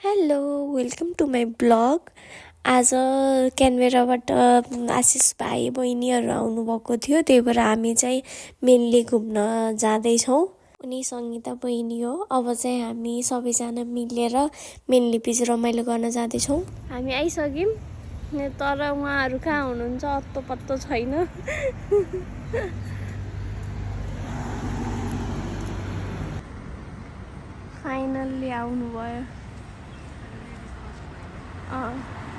Hello welcome to my blog. आज क्यानबेराबाट आशिष भाइ बहिनीहरू आउनुभएको थियो, त्यही भएर हामी चाहिँ मेनली घुम्न जाँदैछौँ। उनी सङ्गीता बहिनी हो। अब चाहिँ हामी सबैजना मिलेर मेनली पिच रमाइलो गर्न जाँदैछौँ। हामी आइसक्यौँ, तर उहाँहरू कहाँ हुनुहुन्छ अत्तो पत्तो छैन। फाइनल्ली आउनुभयो।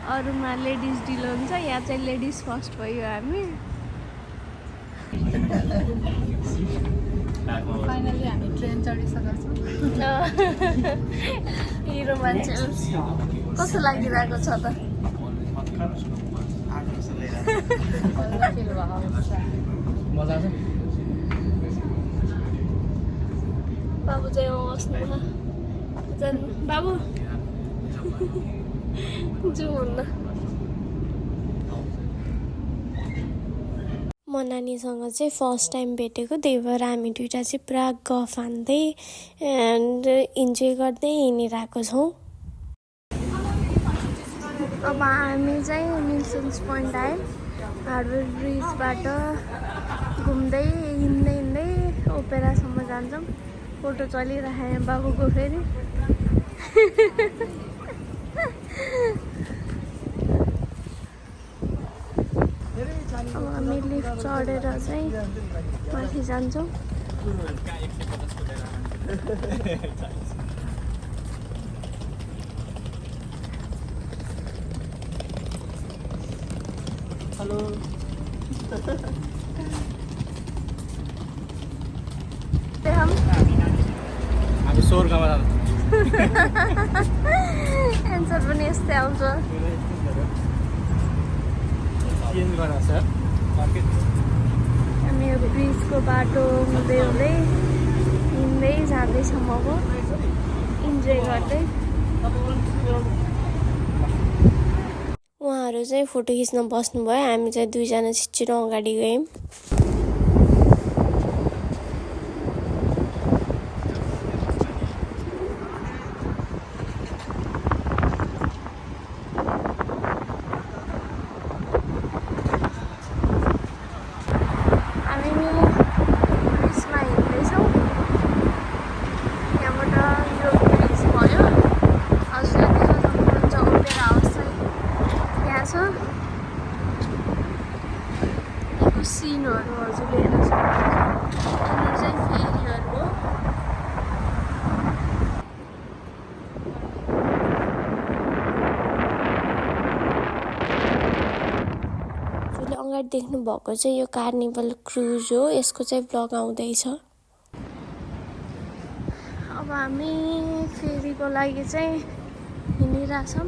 अरूमा लेडिज ढिलो हुन्छ, यहाँ चाहिँ लेडिज फर्स्ट भयो। हामी फाइनली हामी ट्रेन चढिसकेका छौँ। हिरो मान्छे कस्तो लागिरहेको छ त? बाबु चाहिँ बस्नु बाबु जाउँ हुन्न। म नानीसँग चाहिँ फर्स्ट टाइम भेटेको, त्यही भएर हामी दुइटा चाहिँ पुरा गफ हान्दै एन्ड इन्जोय गर्दै हिँडिरहेको छौँ। अब हामी चाहिँ मिल्सन्स पोइन्ट आयौँ। हार्बर ब्रिजबाट घुम्दै हिँड्दै ओपेरासम्म जान्छौँ। फोटो चलिरहेको बाबुको फेरि। अब हामी लिफ्ट चढेर चाहिँ माथि जान्छौँ। हेलो हामी स्वर्गमा जान्छौँ। एन्सर पनि यस्तै आउँछ। हामी यो ब्रिजको बाटो हुँदै हिँड्दै जाँदैछौँ। अब इन्जोय गर्दै उहाँहरू चाहिँ फोटो खिच्न बस्नुभयो। हामी चाहिँ दुईजना छिटो अगाडि गयौँ। सिनहरू हजुरले हेर्न सक्नुहुन्छ। यिनीहरू चाहिँ फेरीहरू हो। हजुरले अगाडि देख्नु भएको चाहिँ यो कार्निभल क्रुज हो। यसको चाहिँ ब्लग आउँदैछ। अब हामी फेरीको लागि चाहिँ हिँडिरहेछौँ।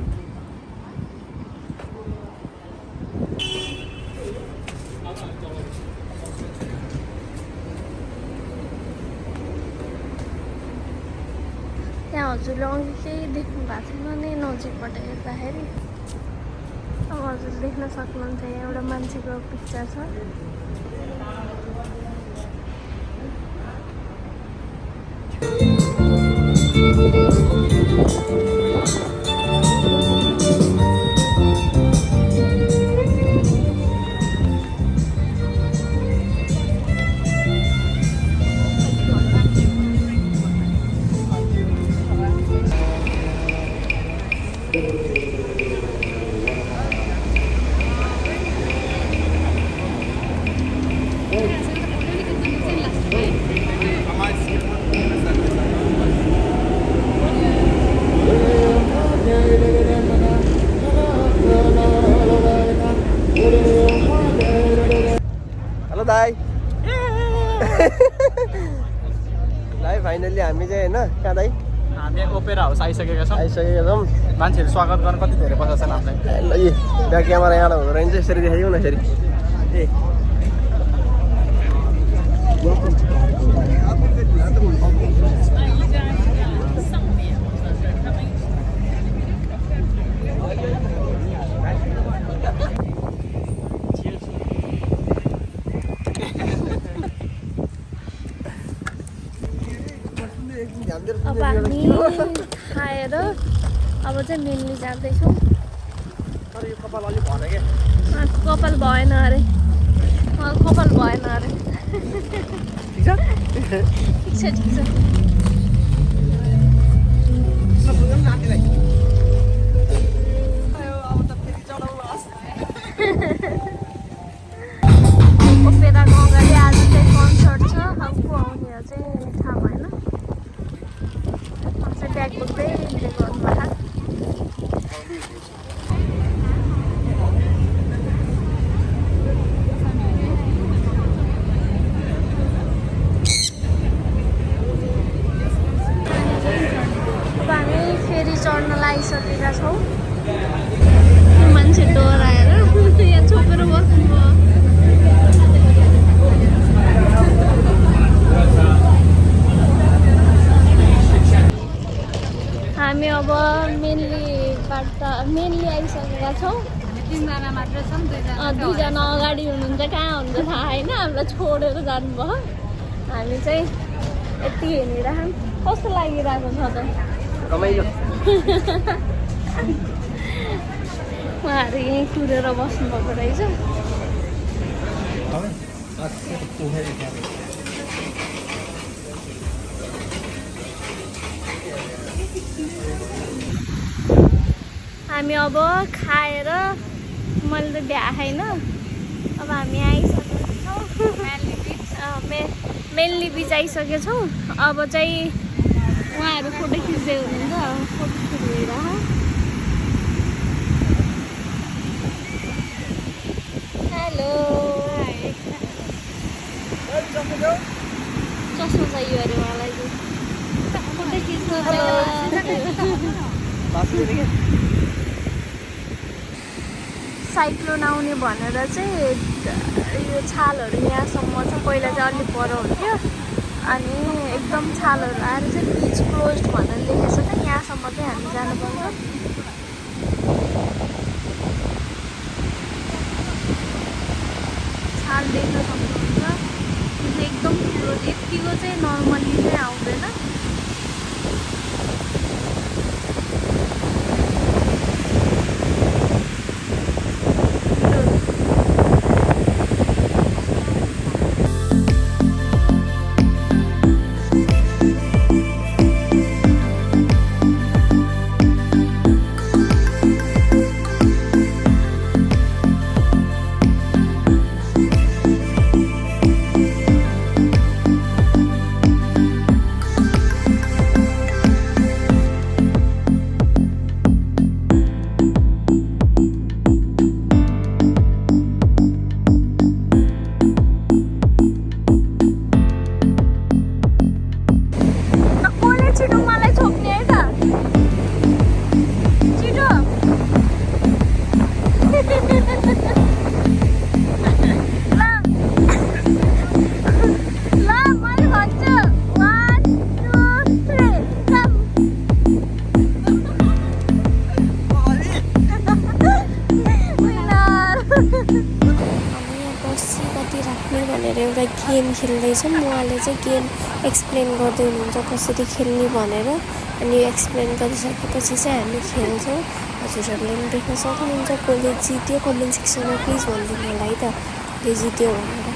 त्यहाँ हजुरले अघि केही देख्नु भएको छैन नि नजिकबाट हेर्दाखेरि। अब हजुर देख्न सक्नुहुन्छ यहाँ एउटा मान्छेको पिक्चर छ। हेलो दाइ। दाइ फाइनल्ली हामी चाहिँ होइन कहाँ दाइ? हामी ओपेरा हाउस आइसकेका छौँ। मान्छेहरू स्वागत गर्न कति धेरै बस्छ छन् हामीलाई। ए ब्याक क्यामेरा यहाँ हुँदो रहेछ। यसरी देखाइदिउँ न यसरी। ए अब हामी खाएर अब चाहिँ मेनली जाँदैछौँ। तर यो कपाल अलिक भएन क्या कपाल भएन अरे कपाल भएन अरे ठिक छ ठिक छ ठिक छ ओपेराको अगाडि आज चाहिँ कन्सर्ट छ। अब को आउने हो चाहिँ थाहा भएन। चाहिँ ब्याग बोक्दै हिँडेको गर्नुभएको। चढ्न लागिसकेका छौँ। मान्छे डराएर यहाँ छोपेर बस्नुभयो। हामी अब मेनली आइसकेका छौँ। 3 जना मात्र छौँ, 2जना अगाडि हुनुहुन्छ, कहाँ हुन्छ थाहा छैन, हामीलाई छोडेर जानुभयो। हामी चाहिँ यति हिँडिरहँ। कस्तो लागिरहेको छ त? रमाइलो उहाँहरू यहीँ कुरेर बस्नुभएको रहेछ। हामी अब खाएर मैले त भ्या छैन। अब हामी आइसकेको छौँ मेनली बिच आइसकेछौँ। अब चाहिँ उहाँहरू फोटो खिच्दै हुनुहुन्छ। फोटो खिचिरहेको हेलो चस्मा चाहियो अरे उहाँलाई चाहिँ फोटो खिच्नु साइक्लोन आउने भनेर चाहिँ यो छालहरू यहाँसम्म छ। पहिला चाहिँ अलिक पर हुन्थ्यो अनि एकदम छालहरू आएर चाहिँ बिच क्लोज्ड भनेर लेखेको छ। त यहाँसम्म चाहिँ हामी जानुपर्छ। छाल देख्न सक्नुहुन्छ। एकदम ठुलो यतिको चाहिँ नर्मली चाहिँ आउँदैन। एउटा गेम खेल्दैछौँ। उहाँले चाहिँ गेम एक्सप्लेन गर्दै हुनुहुन्छ कसरी खेल्ने भनेर। अनि यो एक्सप्लेन गरिसकेपछि चाहिँ हामी खेल्छौँ। हजुरहरूले पनि देख्न सक्नुहुन्छ। कसले जित्यो कमेन्ट सेक्सनमा प्लिज भनिदिनु होला है त कसले जित्यो भनेर।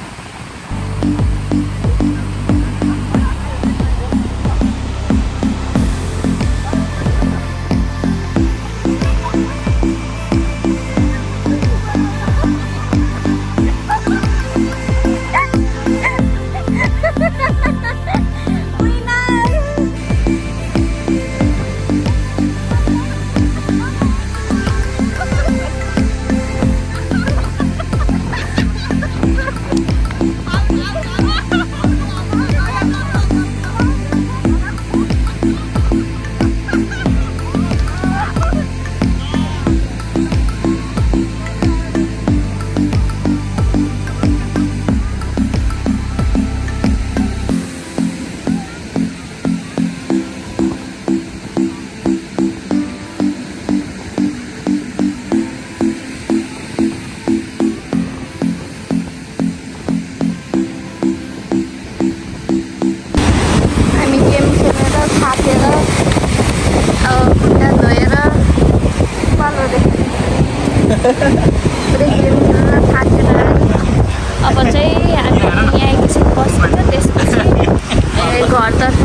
पुरै खेल्न थाकेर अब चाहिँ हामी यहाँ एकैछिन बस्छौँ त्यसपछि घरतर्फ